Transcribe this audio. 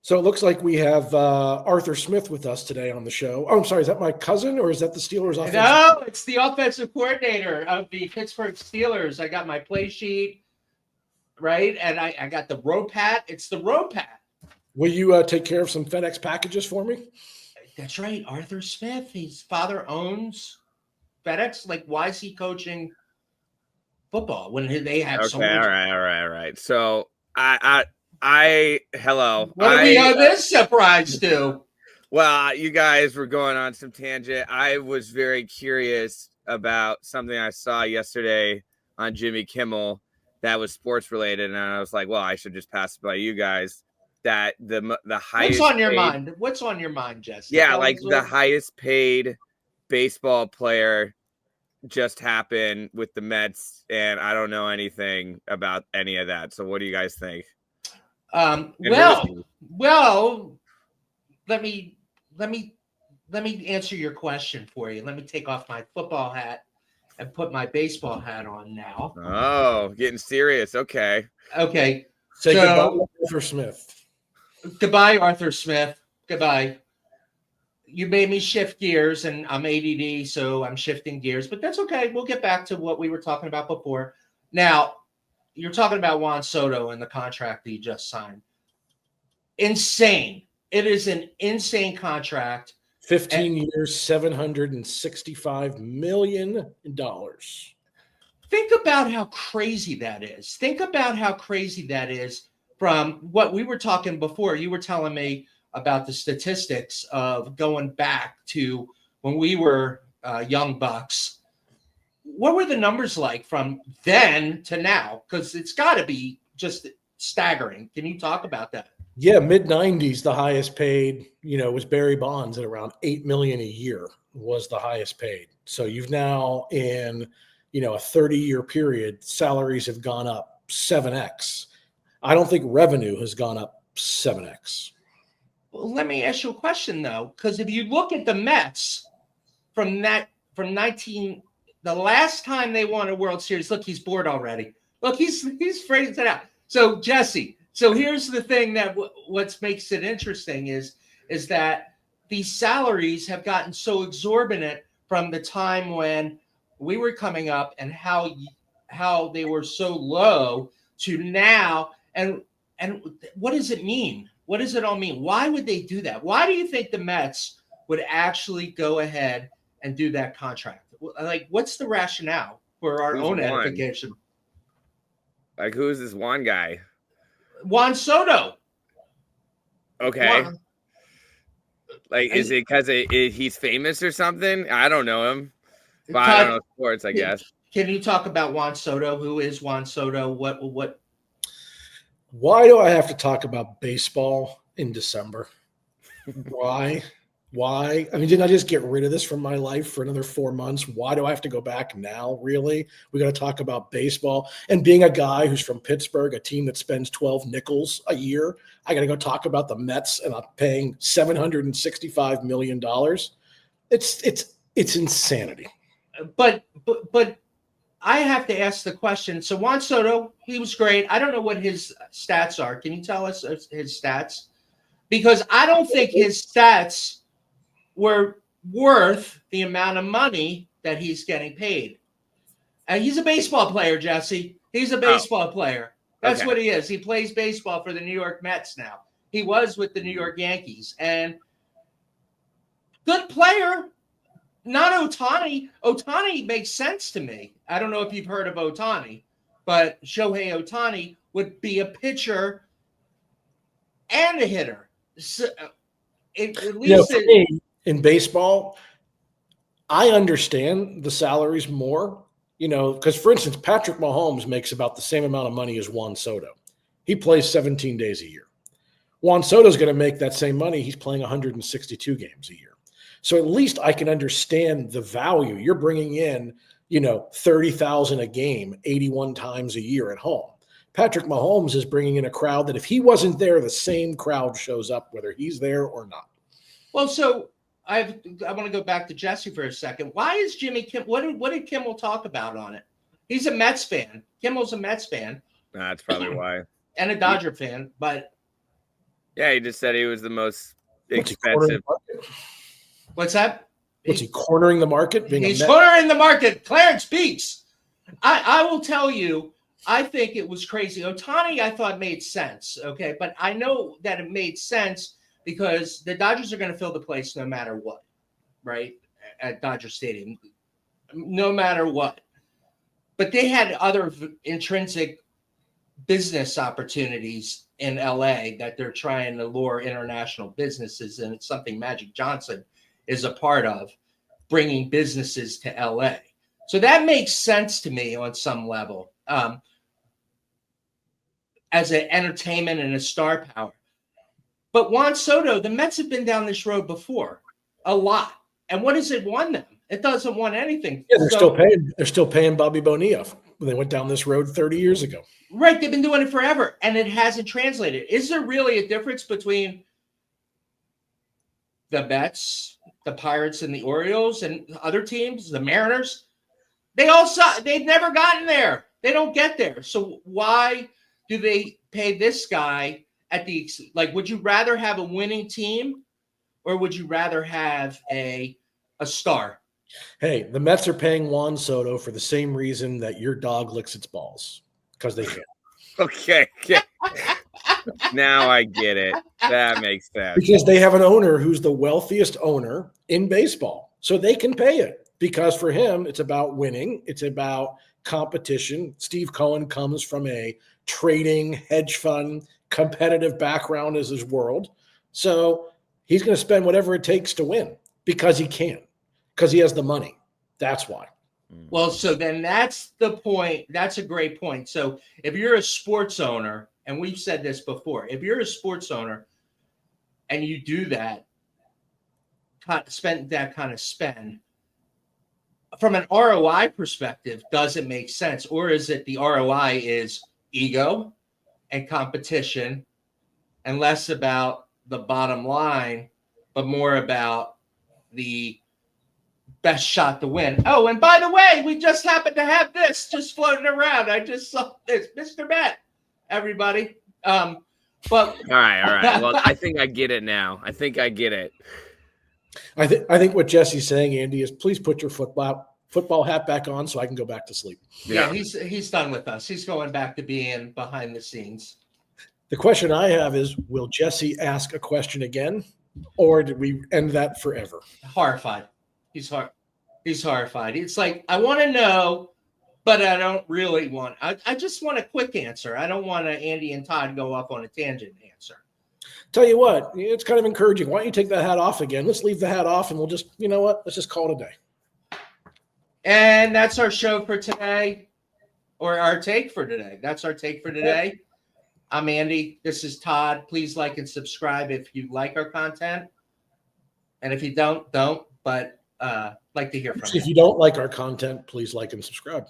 So it looks like we have Arthur Smith with us today on the show. Oh, I'm sorry. Is that my cousin or is that the Steelers offensive? No, it's the offensive coordinator of the Pittsburgh Steelers. I got my play sheet, right? And I got the rope hat. It's the rope hat. Will you take care of some FedEx packages for me? That's right. Arthur Smith. His father owns FedEx. Like, why is he coaching football when they have so much? All right. So hello. What do we owe this surprise to? Well, you guys were going on some tangent. I was very curious about something I saw yesterday on Jimmy Kimmel that was sports related, and I was like, well, I should just pass it by you guys. That the highest. What's on your mind? What's on your mind, Jesse? Yeah, like the highest paid baseball player just happened with the Mets, and I don't know anything about any of that. So what do you guys think? Well, let me answer your question for you. Let me take off my football hat and put my baseball hat on now. Oh, getting serious. Okay. Say goodbye, Arthur Smith. Goodbye, Arthur Smith. Goodbye. You made me shift gears, and I'm ADD, so I'm shifting gears, but that's okay. We'll get back to what we were talking about before. Now, you're talking about Juan Soto and the contract that he just signed. Insane. It is an insane contract. 15 years, $765 million. Think about how crazy that is. Think about how crazy that is from what we were talking before. You were telling me about the statistics of going back to when we were young bucks. What were the numbers like from then to now? Because it's got to be just staggering. Can you talk about that? Yeah, mid-90s, the highest paid, was Barry Bonds at around $8 million a year was the highest paid. So you've now in, a 30-year period, salaries have gone up 7x. I don't think revenue has gone up 7x. Well, let me ask you a question though, because if you look at the Mets from the last time they won a World Series, look, he's bored already. Look, he's phrasing it out. So Jesse, here's the thing that what makes it interesting is that these salaries have gotten so exorbitant from the time when we were coming up and how they were so low to now. And what does it mean? What does it all mean? Why would they do that? Why do you think the Mets would actually go ahead and do that contract? Like, what's the rationale for our own edification? Like, who's this one guy? Juan Soto. Okay. Is it because he's famous or something? I don't know him. But I don't know sports, I guess. Can you talk about Juan Soto? Who is Juan Soto? What? Why do I have to talk about baseball in December? Why? I mean, didn't I just get rid of this from my life for another 4 months? Why do I have to go back now? Really? We got to talk about baseball. And being a guy who's from Pittsburgh, a team that spends 12 nickels a year, I got to go talk about the Mets and I'm paying $765 million. It's insanity. But I have to ask the question. So Juan Soto, he was great. I don't know what his stats are. Can you tell us his stats? Because I don't think his stats were worth the amount of money that he's getting paid. And he's a baseball player, Jesse. He's a baseball player. That's what he is. He plays baseball for the New York Mets now. He was with the New York Yankees. And good player. Not Ohtani. Ohtani makes sense to me. I don't know if you've heard of Ohtani, but Shohei Ohtani would be a pitcher and a hitter. So, at least in baseball, I understand the salaries more, because, for instance, Patrick Mahomes makes about the same amount of money as Juan Soto. He plays 17 days a year. Juan Soto is going to make that same money. He's playing 162 games a year. So at least I can understand the value. You're bringing in, $30,000 a game, 81 times a year at home. Patrick Mahomes is bringing in a crowd that if he wasn't there, the same crowd shows up, whether he's there or not. Well, so I want to go back to Jesse for a second. Why is Jimmy Kimmel? What did Kimmel talk about on it? He's a Mets fan. Kimmel's a Mets fan. That's probably why. And a Dodger fan. But Yeah, he just said he was the most What's he cornering expensive. the market? What's that? What's he cornering the market? He's cornering the market. Clarence Beeks. I will tell you, I think it was crazy. Ohtani, I thought made sense. Okay. But I know that it made sense because the Dodgers are going to fill the place no matter what, right? At Dodger Stadium, no matter what. But they had other intrinsic business opportunities in LA that they're trying to lure international businesses, and it's something Magic Johnson is a part of, bringing businesses to LA. So that makes sense to me on some level, as an entertainment and a star power. But Juan Soto, the Mets have been down this road before a lot. And what has it won them? It doesn't want anything. Yeah, they're still paying Bobby Bonilla. They went down this road 30 years ago. Right, they've been doing it forever, and it hasn't translated. Is there really a difference between the Mets, the Pirates, and the Orioles, and other teams, the Mariners? They've never gotten there. They don't get there. So why do they pay this guy at the would you rather have a winning team, or would you rather have a star? Hey, the Mets are paying Juan Soto for the same reason that your dog licks its balls, because they can. Okay. Now I get it. That makes sense. Because they have an owner who's the wealthiest owner in baseball. So they can pay it, because for him, it's about winning. It's about competition. Steve Cohen comes from a trading, hedge fund, competitive background as his world. So he's going to spend whatever it takes to win because he can, because he has the money. That's why. Well, so then that's the point. That's a great point. So if you're a sports owner, and we've said this before, if you're a sports owner and you do that, spend that kind of spend, from an ROI perspective, does it make sense? Or is it the ROI is ego and competition and less about the bottom line, but more about the best shot to win? Oh, and by the way, we just happen to have this just floating around. I just saw this, Mr. Bet, everybody. But all right. Well, I think I get it now. I think I get it. I think what Jesse's saying, Andy, is please put your football hat back on so I can go back to sleep. Yeah, he's done with us. He's going back to being behind the scenes. The question I have is, will Jesse ask a question again, or did we end that forever? Horrified. He's horrified. It's like, I want to know, but I don't really want. I just want a quick answer. I don't want an Andy and Todd go off on a tangent answer. Tell you what, it's kind of encouraging. Why don't you take that hat off again? Let's leave the hat off, and we'll just, you know what? Let's just call it a day. And that's our show for today, or our take for today. That's our take for today. I'm Andy. This is Todd. Please like and subscribe if you like our content. And if you don't. But like to hear from you. If you don't like our content, please like and subscribe.